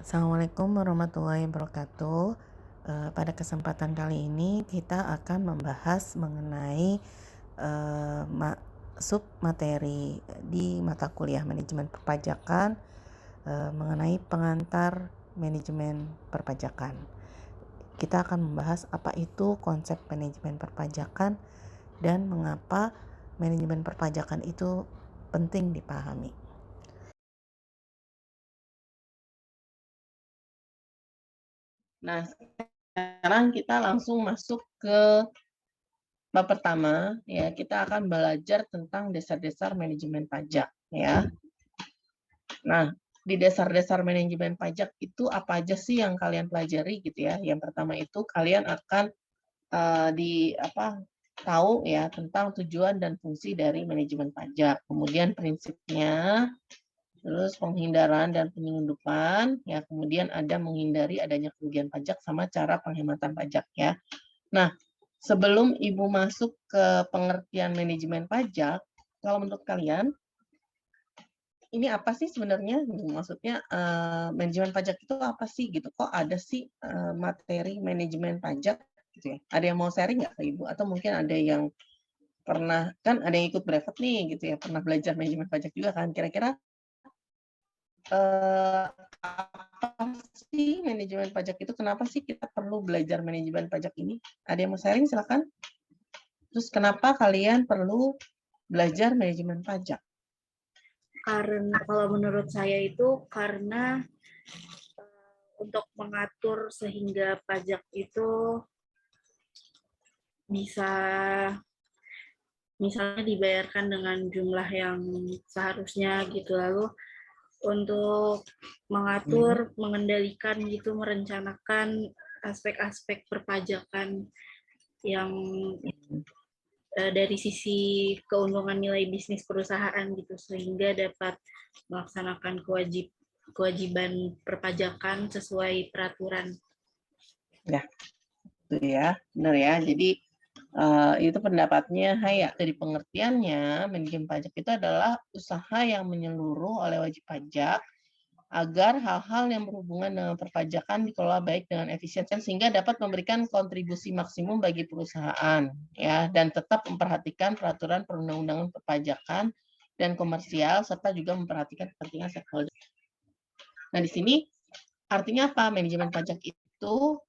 Assalamualaikum warahmatullahi wabarakatuh. Pada kesempatan kali ini kita akan membahas mengenai sub materi di mata kuliah manajemen perpajakan mengenai pengantar manajemen perpajakan. Kita akan membahas apa itu konsep manajemen perpajakan dan mengapa manajemen perpajakan itu penting dipahami. Nah, sekarang kita langsung masuk ke bab pertama, ya. Kita akan belajar tentang dasar-dasar manajemen pajak, ya. Nah, di dasar-dasar manajemen pajak itu apa aja sih yang kalian pelajari gitu ya? Yang pertama itu kalian akan tahu ya tentang tujuan dan fungsi dari manajemen pajak. Kemudian prinsipnya, terus penghindaran dan penyelundupan, ya. Kemudian ada menghindari adanya kerugian pajak sama cara penghematan pajak, ya. Nah, sebelum Ibu masuk ke pengertian manajemen pajak, kalau menurut kalian, ini apa sih sebenarnya? Maksudnya manajemen pajak itu apa sih gitu? Kok ada sih materi manajemen pajak gitu ya? Ada yang mau sharing nggak ke Ibu? Atau mungkin ada yang pernah, kan ada yang ikut brevet nih gitu ya, pernah belajar manajemen pajak juga kan? Kira-kira apa sih manajemen pajak itu? Kenapa sih kita perlu belajar manajemen pajak ini? Ada yang mau sharing? Silakan. Terus kenapa kalian perlu belajar manajemen pajak? Karena kalau menurut saya itu karena untuk mengatur sehingga pajak itu bisa misalnya dibayarkan dengan jumlah yang seharusnya gitu, lalu untuk mengatur, mengendalikan gitu, merencanakan aspek-aspek perpajakan yang dari sisi keuntungan nilai bisnis perusahaan gitu, sehingga dapat melaksanakan kewajiban perpajakan sesuai peraturan. Ya, itu ya, benar ya. Jadi itu pendapatnya Haya. Dari pengertiannya, manajemen pajak itu adalah usaha yang menyeluruh oleh wajib pajak agar hal-hal yang berhubungan dengan perpajakan dikelola baik dengan efisien sehingga dapat memberikan kontribusi maksimum bagi perusahaan, ya, dan tetap memperhatikan peraturan perundang-undangan perpajakan dan komersial serta juga memperhatikan kepentingan stakeholder. Nah, di sini artinya apa? Manajemen pajak itu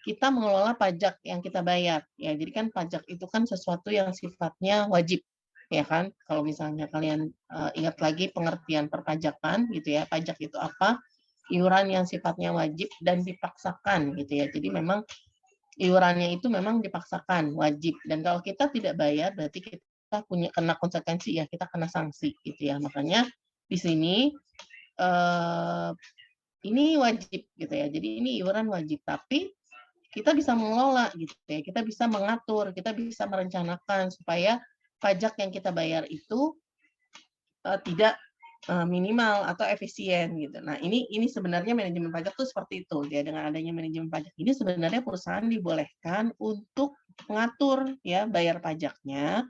kita mengelola pajak yang kita bayar, ya. Jadi kan pajak itu kan sesuatu yang sifatnya wajib, ya kan? Kalau misalnya kalian ingat lagi pengertian perpajakan gitu ya, pajak itu apa? Iuran yang sifatnya wajib dan dipaksakan gitu ya. Jadi memang iurannya itu memang dipaksakan, wajib. Dan kalau kita tidak bayar berarti kita punya kena konsekuensi, ya, kita kena sanksi gitu ya. Makanya di sini ini wajib gitu ya. Jadi ini iuran wajib, tapi kita bisa mengelola gitu ya. Kita bisa mengatur, kita bisa merencanakan supaya pajak yang kita bayar itu tidak minimal atau efisien gitu. Nah, ini sebenarnya manajemen pajak tuh seperti itu. Ya, dengan adanya manajemen pajak ini sebenarnya perusahaan dibolehkan untuk mengatur ya bayar pajaknya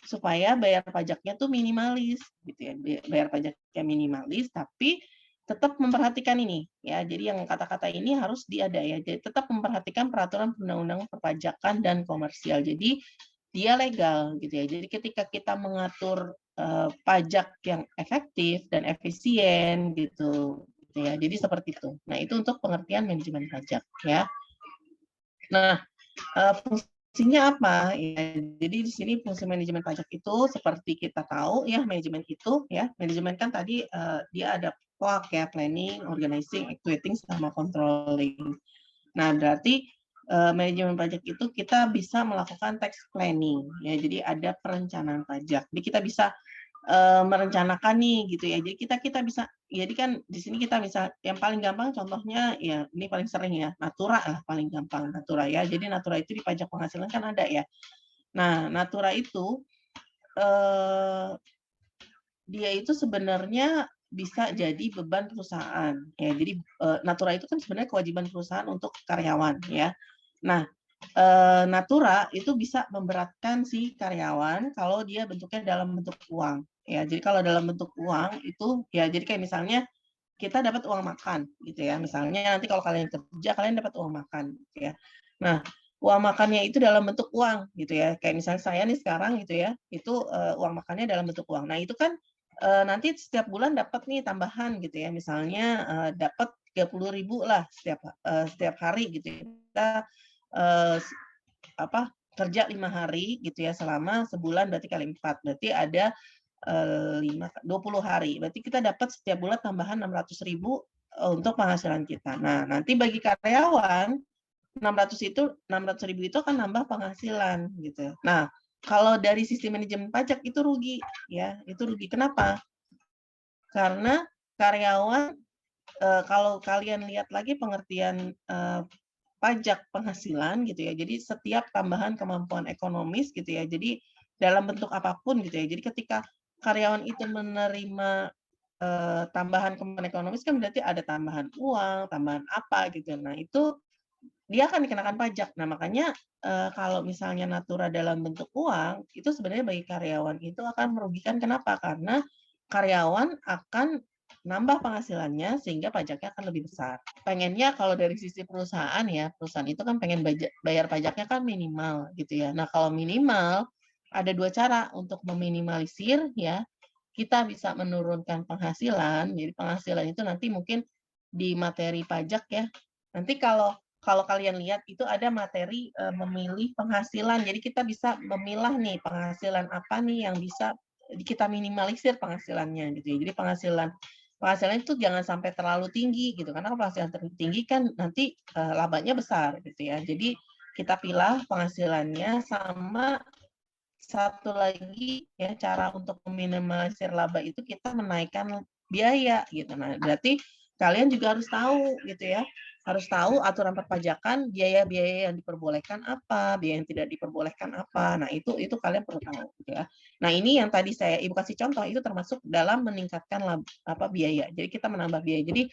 supaya bayar pajaknya tuh minimalis gitu ya. Bayar pajaknya minimalis tapi tetap memperhatikan ini ya. Jadi yang kata-kata ini harus diada ya. Jadi tetap memperhatikan peraturan perundang-undangan perpajakan dan komersial. Jadi dia legal gitu ya. Jadi ketika kita mengatur pajak yang efektif dan efisien gitu ya. Jadi seperti itu. Nah, itu untuk pengertian manajemen pajak ya. Nah, fungsinya apa? Ya, jadi di sini fungsi manajemen pajak itu seperti kita tahu ya, manajemen itu ya, manajemen kan tadi dia ada POAK ya, planning, organizing, actuating sama controlling. Nah, berarti manajemen pajak itu kita bisa melakukan tax planning ya. Jadi ada perencanaan pajak. Jadi kita bisa merencanakan nih gitu ya. Jadi kita bisa, jadi kan di sini kita bisa yang paling gampang contohnya ya ini paling sering ya, Natura lah paling gampang, Natura ya. Jadi Natura itu di pajak penghasilan kan ada ya. Nah, Natura itu dia itu sebenarnya bisa jadi beban perusahaan ya. Jadi Natura itu kan sebenarnya kewajiban perusahaan untuk karyawan ya. Nah, Natura itu bisa memberatkan si karyawan kalau dia bentuknya dalam bentuk uang ya. Jadi kalau dalam bentuk uang itu ya, jadi kayak misalnya kita dapat uang makan gitu ya. Misalnya nanti kalau kalian kerja, kalian dapat uang makan gitu ya. Nah, uang makannya itu dalam bentuk uang gitu ya. Kayak misalnya saya nih sekarang gitu ya, itu uang makannya dalam bentuk uang. Nah, itu kan nanti setiap bulan dapat nih tambahan gitu ya. Misalnya dapat 30.000 lah setiap hari gitu ya. Kita kerja 5 hari gitu ya, selama sebulan berarti kali 4, berarti ada 20 hari. Berarti kita dapat setiap bulan tambahan 600.000 untuk penghasilan kita. Nah, nanti bagi karyawan 600.000 itu akan nambah penghasilan gitu. Nah, kalau dari sistem manajemen pajak itu rugi ya, itu rugi. Kenapa? Karena karyawan kalau kalian lihat lagi pengertian pajak penghasilan gitu ya. Jadi setiap tambahan kemampuan ekonomis gitu ya. Jadi dalam bentuk apapun gitu ya. Jadi ketika karyawan itu menerima tambahan kemampuan ekonomis kan berarti ada tambahan uang, tambahan apa gitu. Nah, itu dia akan dikenakan pajak. Nah, makanya kalau misalnya natura dalam bentuk uang, itu sebenarnya bagi karyawan itu akan merugikan. Kenapa? Karena karyawan akan nambah penghasilannya sehingga pajaknya akan lebih besar. Pengennya kalau dari sisi perusahaan ya, perusahaan itu kan pengen bayar pajaknya kan minimal gitu ya. Nah, kalau minimal ada 2 cara untuk meminimalisir ya. Kita bisa menurunkan penghasilan. Jadi penghasilan itu nanti mungkin di materi pajak ya. Nanti kalau kalian lihat itu ada materi memilih penghasilan. Jadi kita bisa memilah nih penghasilan apa nih yang bisa kita minimalisir penghasilannya gitu ya. Jadi penghasilan itu jangan sampai terlalu tinggi gitu. Karena penghasilan tinggi kan nanti labanya besar gitu ya. Jadi kita pilih penghasilannya. Sama satu lagi ya, cara untuk meminimalisir laba itu kita menaikkan biaya gitu. Nah, berarti kalian juga harus tahu gitu ya. Harus tahu aturan perpajakan, biaya-biaya yang diperbolehkan apa, biaya yang tidak diperbolehkan apa. Nah, itu kalian perlu tahu gitu ya. Nah, ini yang tadi Ibu kasih contoh itu termasuk dalam meningkatkan biaya. Jadi kita menambah biaya. Jadi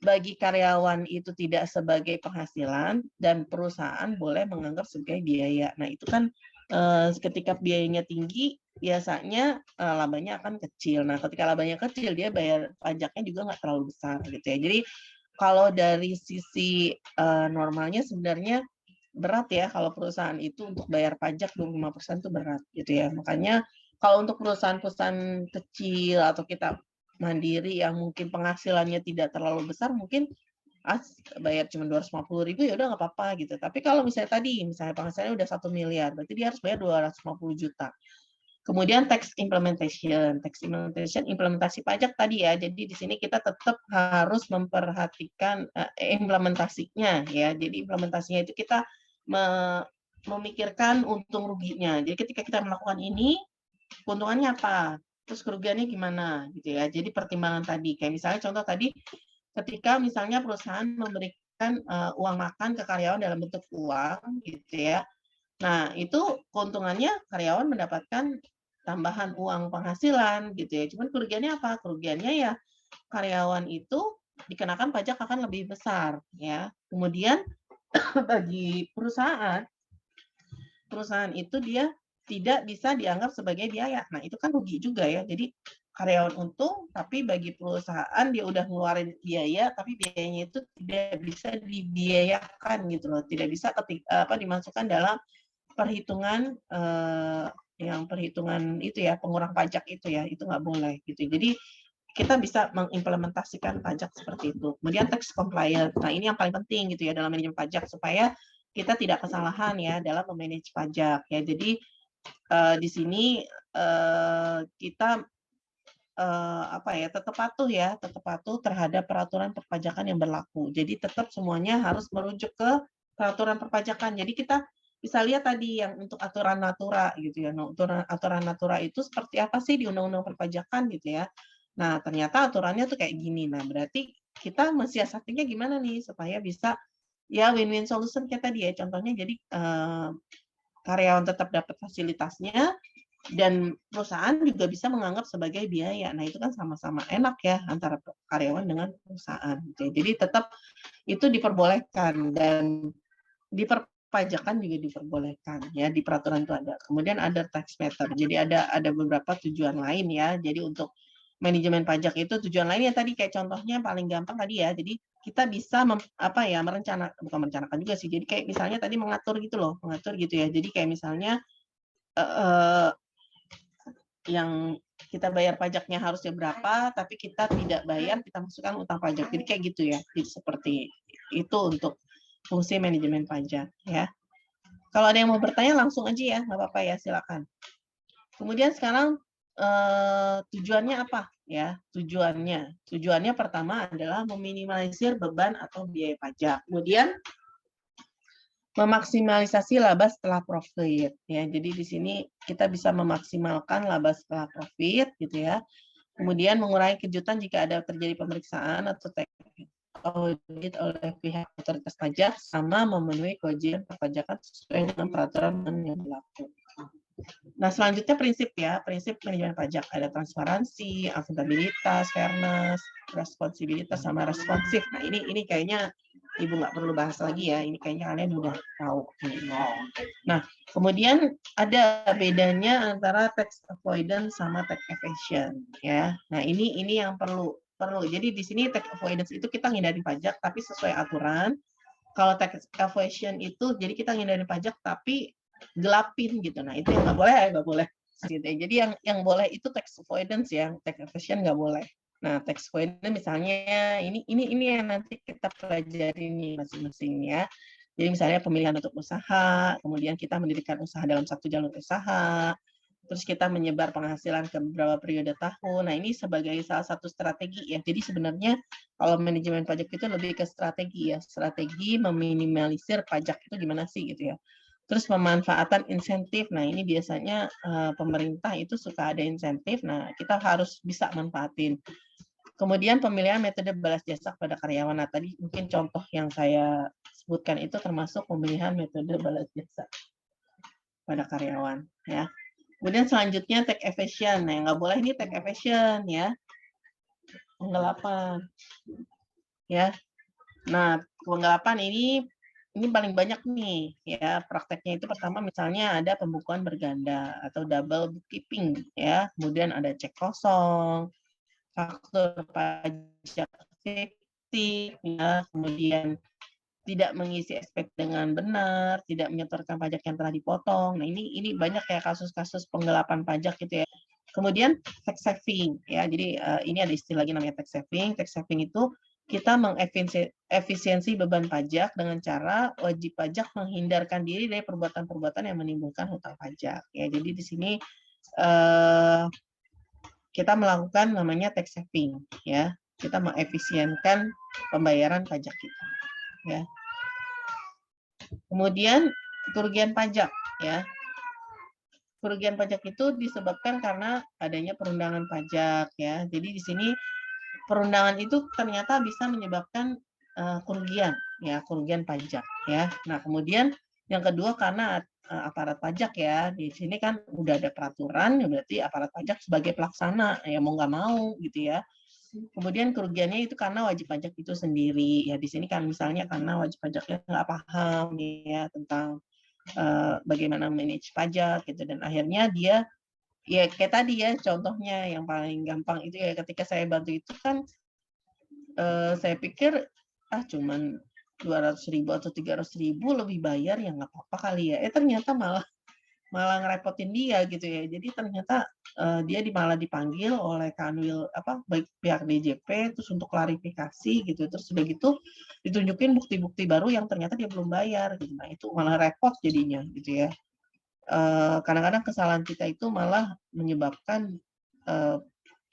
bagi karyawan itu tidak sebagai penghasilan dan perusahaan boleh menganggap sebagai biaya. Nah, itu kan ketika biayanya tinggi, biasanya labanya akan kecil. Nah, ketika labanya kecil, dia bayar pajaknya juga nggak terlalu besar gitu ya. Jadi kalau dari sisi normalnya sebenarnya berat ya kalau perusahaan itu untuk bayar pajak 25% itu berat gitu ya. Makanya kalau untuk perusahaan-perusahaan kecil atau kita mandiri yang mungkin penghasilannya tidak terlalu besar, mungkin bayar cuma 250.000 ya udah nggak apa-apa gitu. Tapi kalau misalnya penghasilannya udah 1 miliar, berarti dia harus bayar 250 juta. Kemudian tax implementation, implementasi pajak tadi ya. Jadi di sini kita tetap harus memperhatikan implementasinya ya. Jadi implementasinya itu kita memikirkan untung ruginya. Jadi ketika kita melakukan ini, keuntungannya apa? Terus kerugiannya gimana gitu ya. Jadi pertimbangan tadi, kayak misalnya contoh tadi, ketika misalnya perusahaan memberikan uang makan ke karyawan dalam bentuk uang gitu ya. Nah, itu keuntungannya karyawan mendapatkan tambahan uang penghasilan gitu ya. Cuman kerugiannya apa? Kerugiannya ya karyawan itu dikenakan pajak akan lebih besar ya. Kemudian bagi perusahaan itu dia tidak bisa dianggap sebagai biaya. Nah, itu kan rugi juga ya. Jadi karyawan untung, tapi bagi perusahaan dia udah ngeluarin biaya, tapi biayanya itu tidak bisa dibiayakan gitu loh. Tidak bisa dimasukkan dalam perhitungan yang perhitungan itu ya, pengurang pajak itu ya, itu nggak boleh gitu. Jadi kita bisa mengimplementasikan pajak seperti itu. Kemudian tax compliance. Nah, ini yang paling penting gitu ya dalam manajemen pajak supaya kita tidak kesalahan ya dalam memanage pajak ya. Jadi di sini kita tetap patuh terhadap peraturan perpajakan yang berlaku. Jadi tetap semuanya harus merujuk ke peraturan perpajakan. Jadi kita bisa lihat tadi yang untuk aturan natura gitu ya. Nah, aturan natura itu seperti apa sih di undang-undang perpajakan gitu ya. Nah, ternyata aturannya tuh kayak gini. Nah, berarti kita mensiasatinya gimana nih supaya bisa ya win-win solution kayak tadi ya. Contohnya jadi karyawan tetap dapat fasilitasnya dan perusahaan juga bisa menganggap sebagai biaya. Nah, itu kan sama-sama enak ya antara karyawan dengan perusahaan. Jadi tetap itu diperbolehkan dan di perpajakan juga diperbolehkan ya, di peraturan itu ada. Kemudian ada tax matter. Jadi ada beberapa tujuan lain ya. Jadi untuk manajemen pajak itu tujuan lainnya tadi kayak contohnya paling gampang tadi ya. Jadi kita bisa bukan merencanakan juga sih. Jadi kayak misalnya tadi mengatur gitu loh, mengatur gitu ya. Jadi kayak misalnya eh, yang kita bayar pajaknya harusnya berapa, tapi kita tidak bayar, kita masukkan utang pajak. Jadi kayak gitu ya. Jadi seperti itu untuk fungsi manajemen pajak ya. Kalau ada yang mau bertanya langsung aja ya, nggak apa-apa ya, silakan. Kemudian sekarang tujuannya apa ya? Tujuannya pertama adalah meminimalisir beban atau biaya pajak. Kemudian memaksimalisasi laba setelah profit ya. Jadi di sini kita bisa memaksimalkan laba setelah profit gitu ya. Kemudian mengurangi kejutan jika ada terjadi pemeriksaan atau audit oleh pihak otoritas pajak sama memenuhi kewajiban perpajakan sesuai dengan peraturan yang berlaku. Nah, selanjutnya prinsip manajemen pajak ada transparansi, akuntabilitas, fairness, responsibilitas sama responsif. Nah, ini kayaknya Ibu nggak perlu bahas lagi ya, ini kayaknya kalian udah tahu. Nah, kemudian ada bedanya antara tax avoidance sama tax evasion ya. Nah, ini yang perlu. Jadi di sini tax avoidance itu kita ngindarin pajak tapi sesuai aturan. Kalau tax evasion itu jadi kita ngindarin pajak tapi gelapin gitu. Nah, itu yang nggak boleh. Gitu. Jadi yang boleh itu tax avoidance ya, tax evasion nggak boleh. Nah, tax avoidance misalnya ini yang nanti kita pelajari nih masing-masing ya. Jadi misalnya pemilihan untuk usaha, kemudian kita mendirikan usaha dalam satu jalur usaha, terus kita menyebar penghasilan ke beberapa periode tahun. Nah, ini sebagai salah satu strategi ya. Jadi sebenarnya kalau manajemen pajak itu lebih ke strategi ya. Strategi meminimalisir pajak itu gimana sih gitu ya. Terus pemanfaatan insentif. Nah, ini biasanya pemerintah itu suka ada insentif. Nah, kita harus bisa manfaatin. Kemudian pemilihan metode balas jasa pada karyawan. Nah, tadi mungkin contoh yang saya sebutkan itu termasuk pemilihan metode balas jasa pada karyawan. Ya. Kemudian selanjutnya tax evasion. Nah, yang nggak boleh ini tax evasion ya. Penggelapan. Ya. Nah, penggelapan ini paling banyak nih ya prakteknya itu pertama misalnya ada pembukuan berganda atau double bookkeeping ya, kemudian ada cek kosong, faktur pajak fiktif ya, kemudian tidak mengisi SPK dengan benar, tidak menyetorkan pajak yang telah dipotong. Nah, ini banyak ya kasus-kasus penggelapan pajak gitu ya. Kemudian tax saving ya. Jadi ini ada istilah lagi namanya tax saving. Tax saving itu kita mengefisiensi beban pajak dengan cara wajib pajak menghindarkan diri dari perbuatan-perbuatan yang menimbulkan hutang pajak. Ya, jadi di sini kita melakukan namanya tax saving ya. Kita mengefisienkan pembayaran pajak kita ya. Kemudian kerugian pajak ya. Kerugian pajak itu disebabkan karena adanya perundangan pajak ya. Jadi di sini perundangan itu ternyata bisa menyebabkan kerugian ya, kerugian pajak ya. Nah, kemudian yang kedua karena aparat pajak ya. Di sini kan udah ada peraturan ya, berarti aparat pajak sebagai pelaksana ya mau nggak mau gitu ya. Kemudian kerugiannya itu karena wajib pajak itu sendiri ya. Di sini kan misalnya karena wajib pajaknya nggak paham ya tentang bagaimana manage pajak gitu, dan akhirnya dia ya kayak tadi ya contohnya yang paling gampang itu ya ketika saya bantu itu kan saya pikir cuman 200.000 atau 300.000 lebih bayar ya nggak apa-apa kali ya, ternyata malah ngerepotin dia gitu ya. Jadi ternyata dia malah dipanggil oleh Kanwil baik pihak DJP terus untuk klarifikasi gitu. Terus udah gitu ditunjukin bukti-bukti baru yang ternyata dia belum bayar gitu. Nah, itu malah repot jadinya gitu ya. Kadang-kadang kesalahan kita itu malah menyebabkan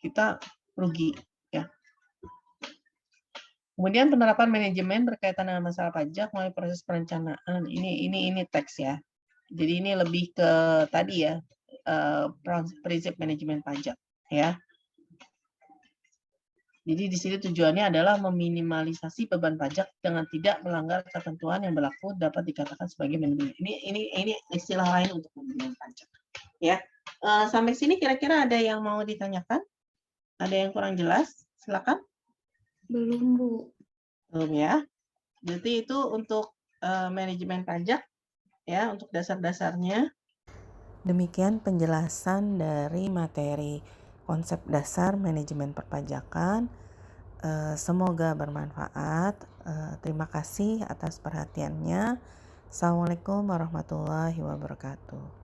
kita rugi ya. Kemudian penerapan manajemen berkaitan dengan masalah pajak melalui proses perencanaan. Ini teks ya. Jadi ini lebih ke tadi ya, prinsip manajemen pajak ya. Jadi di sini tujuannya adalah meminimalisasi beban pajak dengan tidak melanggar ketentuan yang berlaku dapat dikatakan sebagai manajemen. Ini istilah lain untuk manajemen pajak ya. Sampai sini kira-kira ada yang mau ditanyakan? Ada yang kurang jelas? Silakan. Belum, Bu. Belum ya. Berarti itu untuk manajemen pajak ya, untuk dasar-dasarnya. Demikian penjelasan dari materi konsep dasar manajemen perpajakan. Semoga bermanfaat. Terima kasih atas perhatiannya. Assalamualaikum warahmatullahi wabarakatuh.